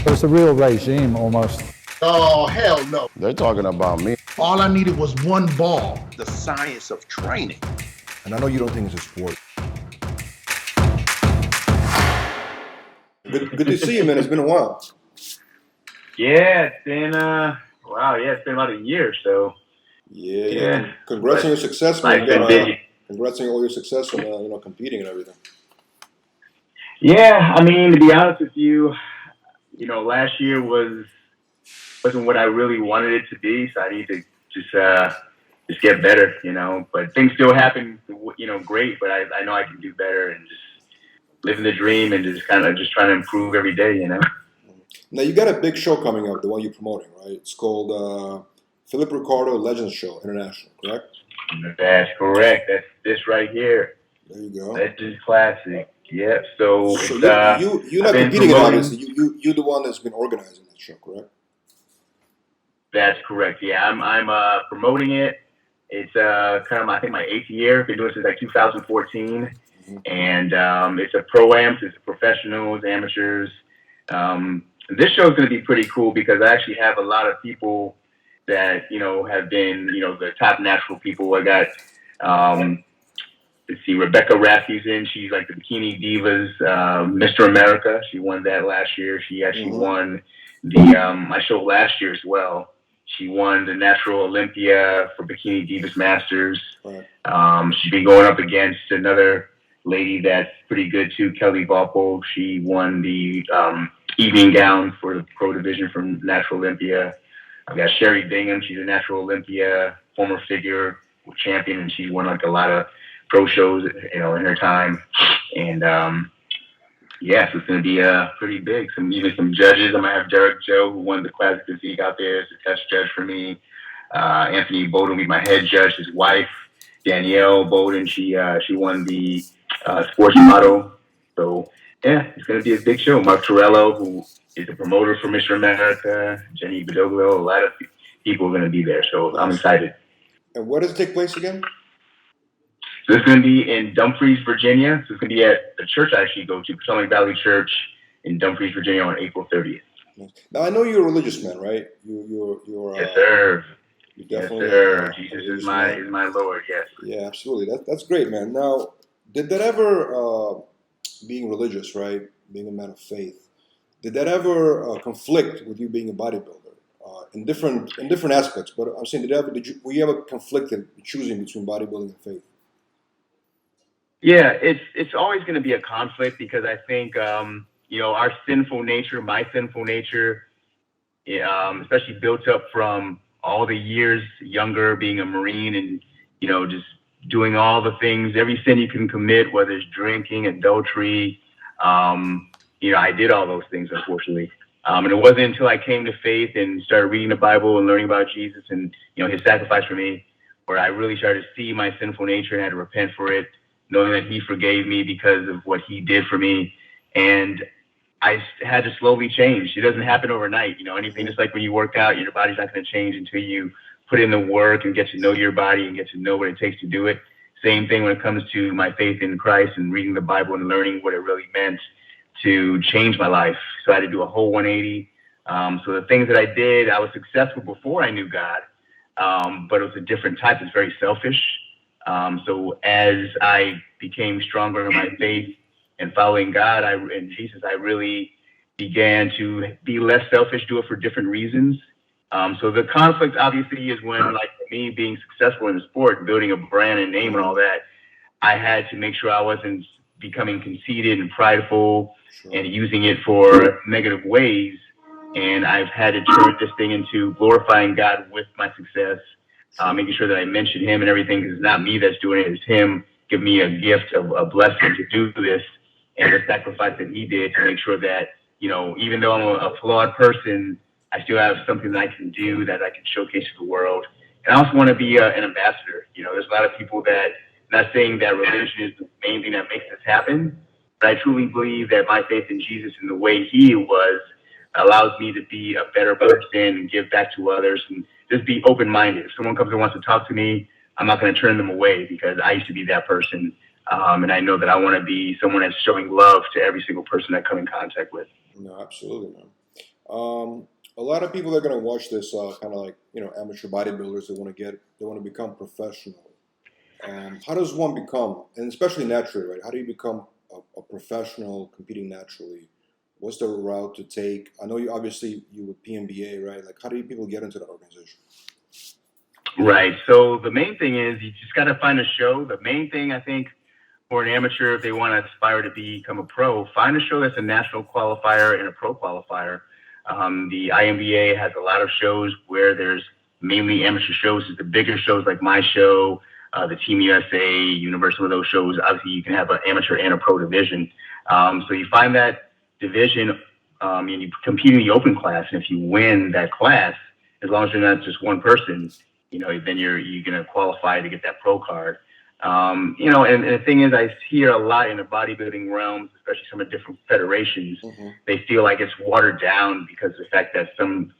It's a real regime almost. Oh, hell no. They're talking about me. All I needed was one ball. The science of training. And I know you don't think it's a sport. Good to see you, man. It's been a while. Yeah, it's been it's been about a year. So yeah. Congrats on your success, man. Congrats on all your success and competing and everything. Yeah, I mean, to be honest with you, last year wasn't what I really wanted it to be. So I need to just get better, But things still happen, great. But I know I can do better and just living the dream and just trying to improve every day, Now you got a big show coming up, the one you're promoting, right? It's called Philip Ricardo Legends International, correct? That's correct. That's this right here. There you go. Legends Classic. Yeah. So you're not competing in it, obviously. You're the one that's been organizing that show, correct? That's correct. Yeah, I'm promoting it. It's kind of I think my 8th year. Been doing it since like 2014, and it's a pro-am. It's professionals, amateurs. This show is going to be pretty cool because I actually have a lot of people that have been the top natural people. I got let's see, Rebecca Rasmussen. She's like the Bikini Divas, Mr. America. She won that last year. She actually won my show last year as well. She won the Natural Olympia for Bikini Divas Masters. Right. She's been going up against another lady that's pretty good too, Kelly Valpo. She won the evening gown for the pro division from Natural Olympia. I've got Sherry Bingham. She's a Natural Olympia former figure champion, and she's won like a lot of pro shows, in her time. And so it's going to be pretty big. Even some judges. I'm going to have Derek Joe, who won the Classic Physique out there, as a test judge for me. Anthony Bowden will be my head judge. His wife, Danielle Bowden, she won the sports model. So, yeah, it's going to be a big show. Mark Torello, who is the promoter for Mr. America, Jenny Bedoglio, a lot of people are going to be there. So I'm excited. And where does it take place again? So it's going to be in Dumfries, Virginia. So it's going to be at a church I actually go to, Potomac Valley Church in Dumfries, Virginia, on April 30th. Now I know you're a religious man, right? You're yes, sir. You're definitely, yes, sir. Jesus is my Lord. Yes. Yeah, absolutely. That's great, man. Now, did that ever, being religious, right, being a man of faith, did that ever conflict with you being a bodybuilder? In different aspects, but I'm saying, were you ever conflicted choosing between bodybuilding and faith? Yeah, it's always going to be a conflict because I think our sinful nature, my sinful nature, especially built up from all the years younger, being a Marine and just doing all the things, every sin you can commit, whether it's drinking, adultery. I did all those things, unfortunately. And it wasn't until I came to faith and started reading the Bible and learning about Jesus and, his sacrifice for me, where I really started to see my sinful nature and had to repent for it, knowing that he forgave me because of what he did for me. And I had to slowly change. It doesn't happen overnight. Anything, just like when you work out, your body's not going to change until you put in the work and get to know your body and get to know what it takes to do it. Same thing when it comes to my faith in Christ and reading the Bible and learning what it really meant to change my life. So I had to do a whole 180. So the things that I did, I was successful before I knew God, but it was a different type. It's very selfish. So as I became stronger in my faith and following God and Jesus, I really began to be less selfish, do it for different reasons. So the conflict obviously is when, like me being successful in the sport, building a brand and name and all that, I had to make sure I wasn't becoming conceited and prideful and using it for negative ways. And I've had to turn this thing into glorifying God with my success, making sure that I mention him and everything, because it's not me that's doing it. It's him giving me a gift of a blessing to do this and the sacrifice that he did to make sure that, even though I'm a flawed person, I still have something that I can do that I can showcase to the world. And I also want to be an ambassador. There's a lot of people that, not saying that religion is the main thing that makes this happen, but I truly believe that my faith in Jesus and the way he was allows me to be a better person and give back to others and just be open-minded. If someone comes and wants to talk to me, I'm not going to turn them away because I used to be that person. And I know that I want to be someone that's showing love to every single person I come in contact with. No, absolutely, man. A lot of people that are going to watch this, kind of like amateur bodybuilders, they want to become professional. How does one become, and especially naturally, right? How do you become a professional competing naturally? What's the route to take? I know you with PNBA, right? Like, how do people get into that organization? Right. So the main thing is you just got to find a show. The main thing I think for an amateur, if they want to aspire to become a pro, find a show that's a national qualifier and a pro qualifier. The INBA has a lot of shows where there's mainly amateur shows. It's the bigger shows like my show, the Team USA, Universal, of those shows. Obviously, you can have an amateur and a pro division. So you find that division and you compete in the open class. And if you win that class, as long as you're not just one person, then you're going to qualify to get that pro card. And the thing is, I hear a lot in the bodybuilding realms, especially some of the different federations, they feel like it's watered down because of the fact that some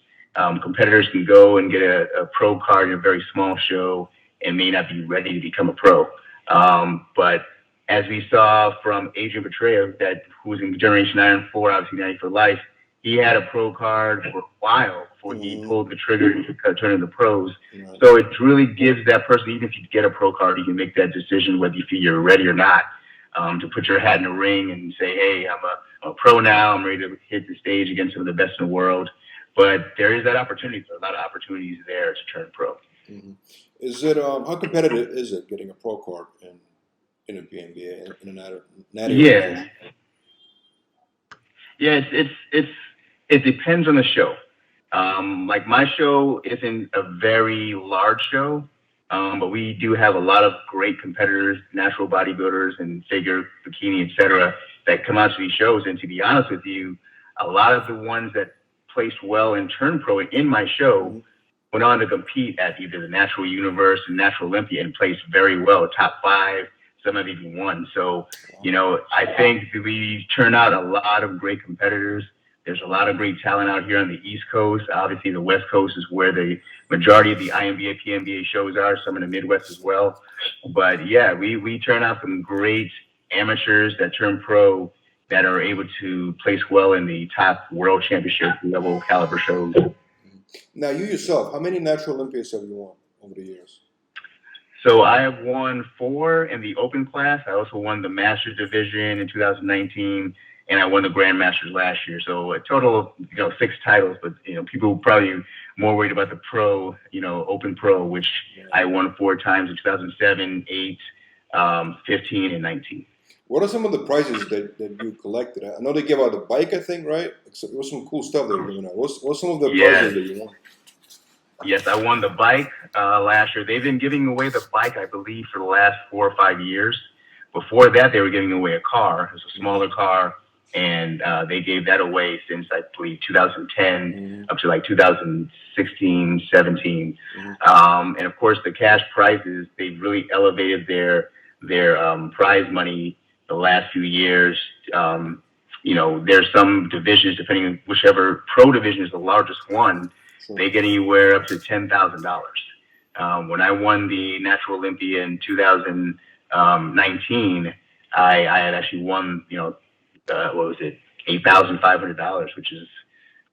competitors can go and get a pro card in a very small show and may not be ready to become a pro. But as we saw from Adrian Petraeus, who was in Generation Iron 4, obviously 90 for life, he had a pro card for a while before he pulled the trigger to turn into pros. So it really gives that person, even if you get a pro card, you can make that decision whether you feel you're ready or not, to put your hat in the ring and say, hey, I'm a pro now. I'm ready to hit the stage against some of the best in the world. But there is that opportunity. There's a lot of opportunities there to turn pro. Is it how competitive is it getting a pro card in a PNBA in a natty? Yeah, it depends on the show. Like my show isn't a very large show, but we do have a lot of great competitors, natural bodybuilders and figure, bikini, etc., that come out to these shows. And to be honest with you, a lot of the ones that placed well and turned pro in my show went on to compete at either the Natural Universe and Natural Olympia and placed very well, top 5. Some have even won. So, I think we turn out a lot of great competitors. There's a lot of great talent out here on the East Coast. Obviously, the West Coast is where the majority of the INBA, PNBA shows are, some in the Midwest as well. But, yeah, we turn out some great amateurs that turn pro that are able to place well in the top world championship level caliber shows. Now, you yourself, how many Natural Olympias have you won over the years? So I have won 4 in the open class. I also won the Masters division in 2019, and I won the Grandmasters last year. So a total of 6 titles. But people are probably more worried about the pro, open pro, which I won 4 times in 2007, 8, 15, and 19. What are some of the prizes that you collected? I know they give out a bike, I think, right? There was some cool stuff they were giving out. What's some of the prizes that you won? Yes, I won the bike last year. They've been giving away the bike, I believe, for the last 4 or 5 years. Before that, they were giving away a car. It was a smaller car, and they gave that away since, I believe, 2010 up to like 2016, 17. And, of course, the cash prizes, they've really elevated their prize money the last few years. There's some divisions, depending on whichever pro division is the largest one, they get anywhere up to $10,000. When I won the Natural Olympia in 2019, I had actually won, $8,500, which is a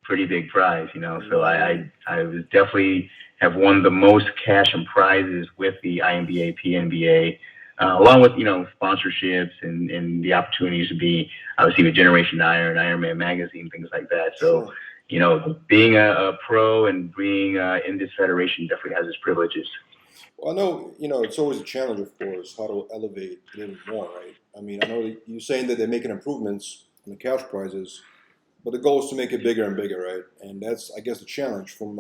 pretty big prize, So I was definitely have won the most cash and prizes with the INBA, PNBA, along with, sponsorships and the opportunities to be, obviously, with Generation Iron, Iron Man Magazine, things like that. So, being a pro and being in this federation definitely has its privileges. Well, I know, it's always a challenge, of course, how to elevate it even more, right? I mean, I know you're saying that they're making improvements in the cash prizes, but the goal is to make it bigger and bigger, right? And that's, I guess, the challenge from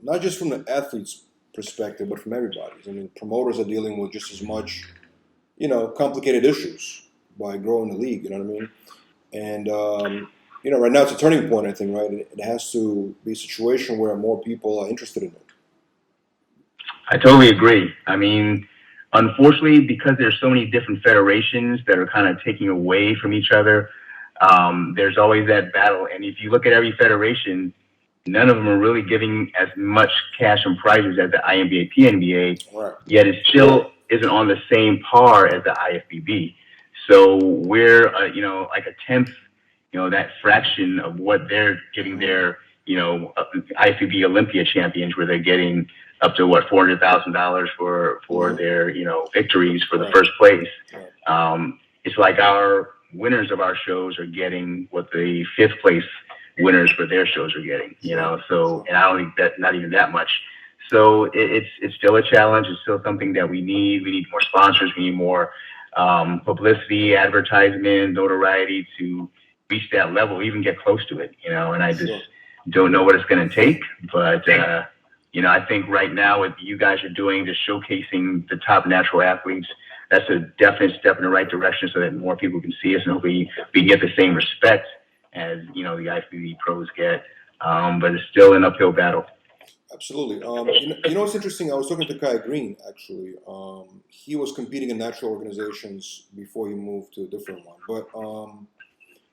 not just from the athlete's perspective, but from everybody's. I mean, promoters are dealing with just as much, complicated issues by growing the league, you know what I mean? And, right now it's a turning point, I think, right? It has to be a situation where more people are interested in it. I totally agree. I mean, unfortunately, because there's so many different federations that are kind of taking away from each other, there's always that battle. And if you look at every federation, none of them are really giving as much cash and prizes as the INBA, PNBA, right. Yet it still isn't on the same par as the IFBB. So we're, like a 10th that fraction of what they're getting their, IFBB Olympia champions, where they're getting up to what, $400,000 for their, victories for the first place. It's like our winners of our shows are getting what the fifth place winners for their shows are getting, so, and I don't think that, not even that much. So it's still a challenge. It's still something that we need. We need more sponsors. We need more publicity, advertisement, notoriety to reach that level, even get close to it, and I just don't know what it's going to take. But, I think right now what you guys are doing, just showcasing the top natural athletes, that's a definite step in the right direction so that more people can see us, and hopefully we get the same respect as, the IFBB pros get. But it's still an uphill battle. Absolutely. What's interesting? I was talking to Kai Green, actually. He was competing in natural organizations before he moved to a different one. But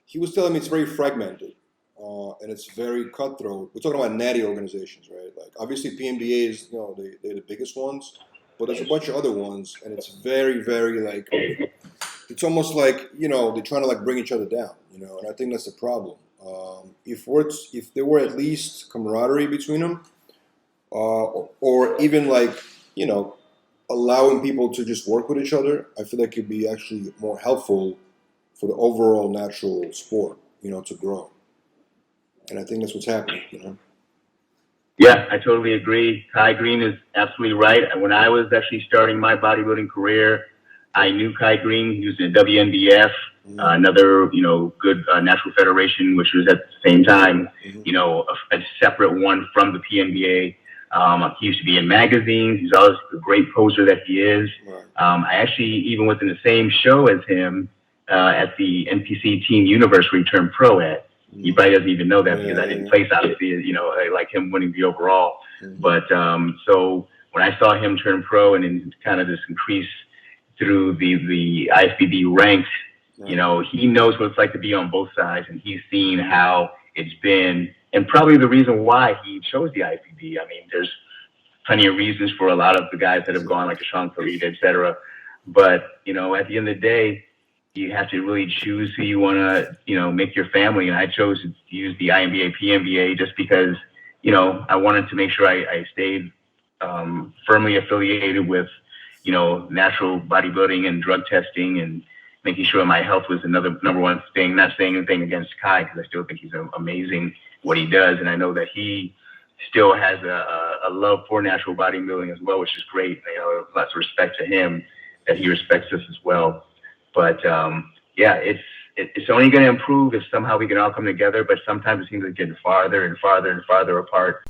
he was telling me it's very fragmented and it's very cutthroat. We're talking about natty organizations, right? Like, obviously, PNBA is, they're the biggest ones, but there's a bunch of other ones, and it's very, very, like, it's almost like, they're trying to, like, bring each other down, and I think that's the problem. If there were at least camaraderie between them, or even like, allowing people to just work with each other, I feel like it'd be actually more helpful for the overall natural sport, to grow. And I think that's what's happening, Yeah, I totally agree. Kai Green is absolutely right. When I was actually starting my bodybuilding career, I knew Kai Green. He was in WNBF, another, good natural federation, which was at the same time, a separate one from the PNBA. He used to be in magazines. He's always a great poser that he is. I actually even was in the same show as him at the NPC Team Universe where he turned pro at. He probably doesn't even know that because I didn't place, obviously, like him winning the overall. But so when I saw him turn pro and then kind of this increase through the IFBB ranks, he knows what it's like to be on both sides, and he's seen how it's been, and probably the reason why he chose the IFBB. I mean, there's plenty of reasons for a lot of the guys that have gone, like Sean Clarita, et cetera. But, at the end of the day, you have to really choose who you want to, make your family. And I chose to use the INBA, PNBA just because, I wanted to make sure I stayed firmly affiliated with, natural bodybuilding and drug testing, and making sure my health was another number one thing. Not saying anything against Kai, because I still think he's amazing what he does. And I know that he still has a love for natural bodybuilding as well, which is great. Lots of respect to him that he respects us as well. But it's only going to improve if somehow we can all come together. But sometimes it seems like getting farther and farther and farther apart.